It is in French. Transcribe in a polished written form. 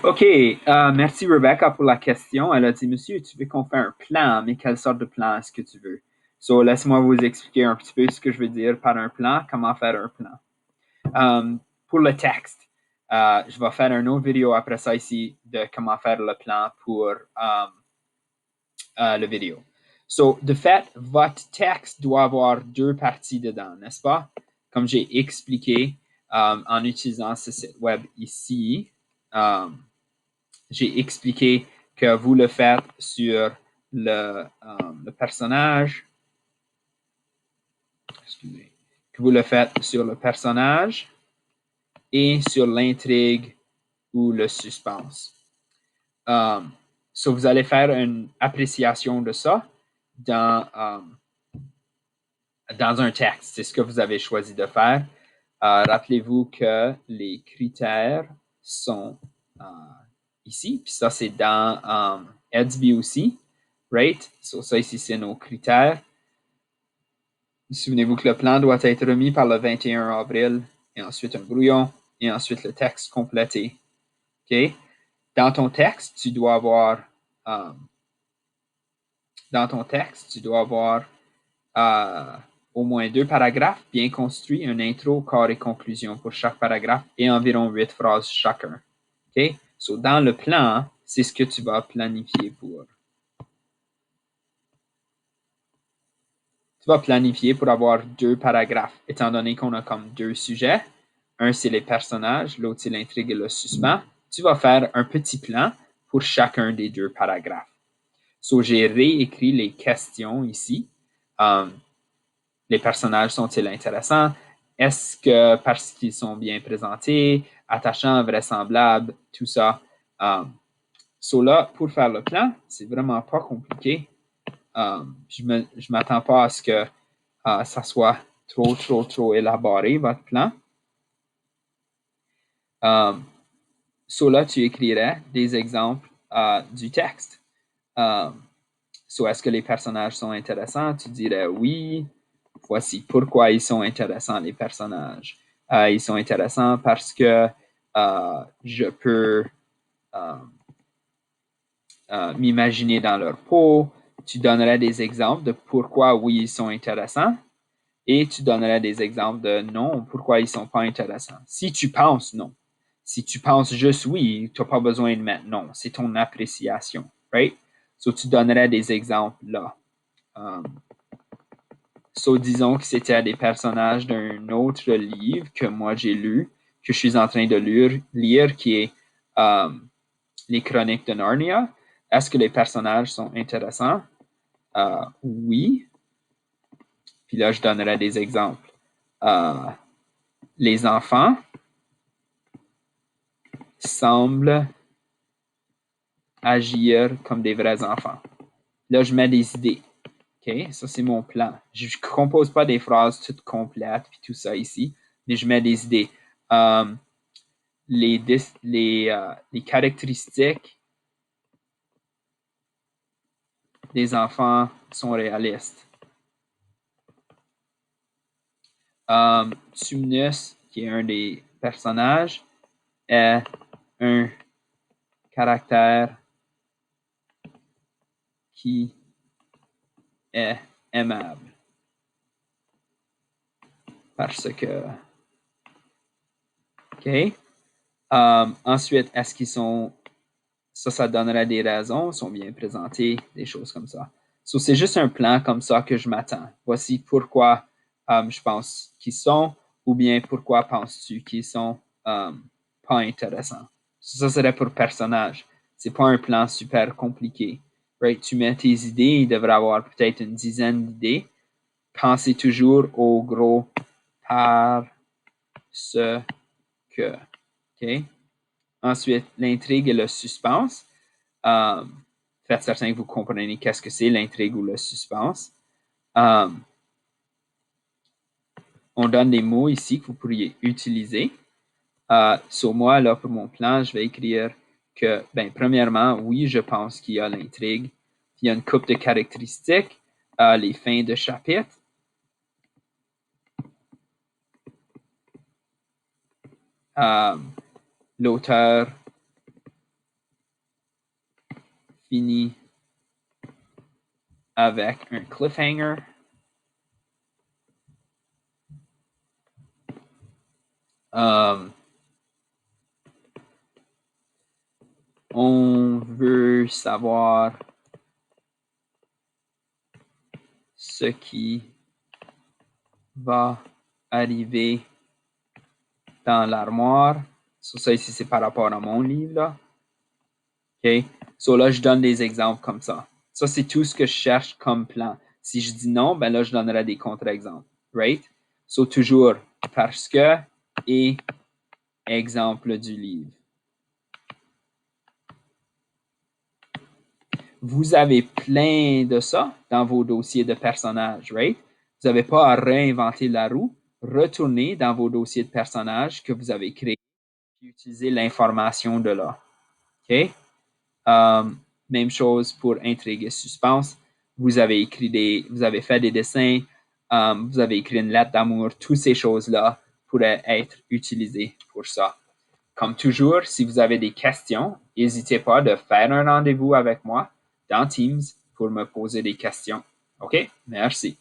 OK, merci Rebecca pour la question. Elle a dit, Monsieur, tu veux qu'on fasse un plan, mais quelle sorte de plan est-ce que tu veux? So, laisse-moi vous expliquer un petit peu ce que je veux dire par un plan, comment faire un plan. Pour le texte, je vais faire une autre vidéo après ça ici de comment faire le plan pour le vidéo. So, de fait, votre texte doit avoir deux parties dedans, n'est-ce pas? Comme j'ai expliqué en utilisant ce site web ici. J'ai expliqué que vous le faites sur le personnage. Excusez. Que vous le faites sur le personnage et sur l'intrigue ou le suspense. So vous allez faire une appréciation de ça dans un texte. C'est ce que vous avez choisi de faire. Rappelez-vous que les critères sont ici, puis ça c'est dans Edsby aussi, right? So, ça ici c'est nos critères. Souvenez-vous que le plan doit être remis par le 21 avril, et ensuite un brouillon, et ensuite le texte complété. OK? Dans ton texte, tu dois avoir au moins deux paragraphes bien construits, un intro, corps et conclusion pour chaque paragraphe et environ 8 phrases chacun. OK? So, dans le plan, c'est ce que tu vas planifier pour. Tu vas planifier pour avoir deux paragraphes, étant donné qu'on a comme deux sujets. Un, c'est les personnages, l'autre, c'est l'intrigue et le suspens. Tu vas faire un petit plan pour chacun des deux paragraphes. So, j'ai réécrit les questions ici. Les personnages sont-ils intéressants? Est-ce que parce qu'ils sont bien présentés, attachants, vraisemblables, tout ça? So là, pour faire le plan, c'est vraiment pas compliqué. Je m'attends pas à ce que ça soit trop élaboré, votre plan. So là, tu écrirais des exemples du texte. So, est-ce que les personnages sont intéressants? Tu dirais oui. Voici pourquoi ils sont intéressants, les personnages. Ils sont intéressants parce que je peux m'imaginer dans leur peau. Tu donnerais des exemples de pourquoi oui, ils sont intéressants. Et tu donnerais des exemples de non, pourquoi ils ne sont pas intéressants. Si tu penses non. Si tu penses juste oui, tu n'as pas besoin de mettre non. C'est ton appréciation. Right? So, tu donnerais des exemples là. So, disons que c'était des personnages d'un autre livre que moi j'ai lu, que je suis en train de lire qui est Les Chroniques de Narnia. Est-ce que les personnages sont intéressants? Oui. Puis là, je donnerai des exemples. Les enfants semblent agir comme des vrais enfants. Là, je mets des idées. OK? Ça, c'est mon plan. Je ne compose pas des phrases toutes complètes puis tout ça ici, mais je mets des idées. Les caractéristiques des enfants sont réalistes. Sumnus, qui est un des personnages, est un caractère qui est aimable. Parce que... OK? Ensuite, est-ce qu'ils sont... Ça donnerait des raisons, sont bien présentés, des choses comme ça. So, c'est juste un plan comme ça que je m'attends. Voici pourquoi je pense qu'ils sont, ou bien pourquoi penses-tu qu'ils sont pas intéressants. Ça serait pour personnage. C'est pas un plan super compliqué. Right? Tu mets tes idées, il devrait avoir peut-être une dizaine d'idées. Pensez toujours au gros par ce que. OK? Ensuite, l'intrigue et le suspense. Faites certain que vous comprenez qu'est-ce que c'est l'intrigue ou le suspense. On donne des mots ici que vous pourriez utiliser. Sur moi, là, pour mon plan, je vais écrire que, ben, premièrement, oui, je pense qu'il y a l'intrigue. Il y a une coupe de caractéristiques, les fins de chapitre. L'auteur finit avec un cliffhanger. On veut savoir ce qui va arriver dans l'armoire. So, ça ici, c'est par rapport à mon livre. Là. OK? So là, je donne des exemples comme ça. Ça, c'est tout ce que je cherche comme plan. Si je dis non, ben là, je donnerai des contre-exemples. Right? So, toujours parce que et exemple du livre. Vous avez plein de ça dans vos dossiers de personnages, right? Vous n'avez pas à réinventer la roue. Retournez dans vos dossiers de personnages que vous avez créés et utilisez l'information de là. OK? Même chose pour intrigue et suspense. Vous avez fait des dessins, vous avez écrit une lettre d'amour. Toutes ces choses-là pourraient être utilisées pour ça. Comme toujours, si vous avez des questions, n'hésitez pas de faire un rendez-vous avec moi dans Teams pour me poser des questions. OK? Merci.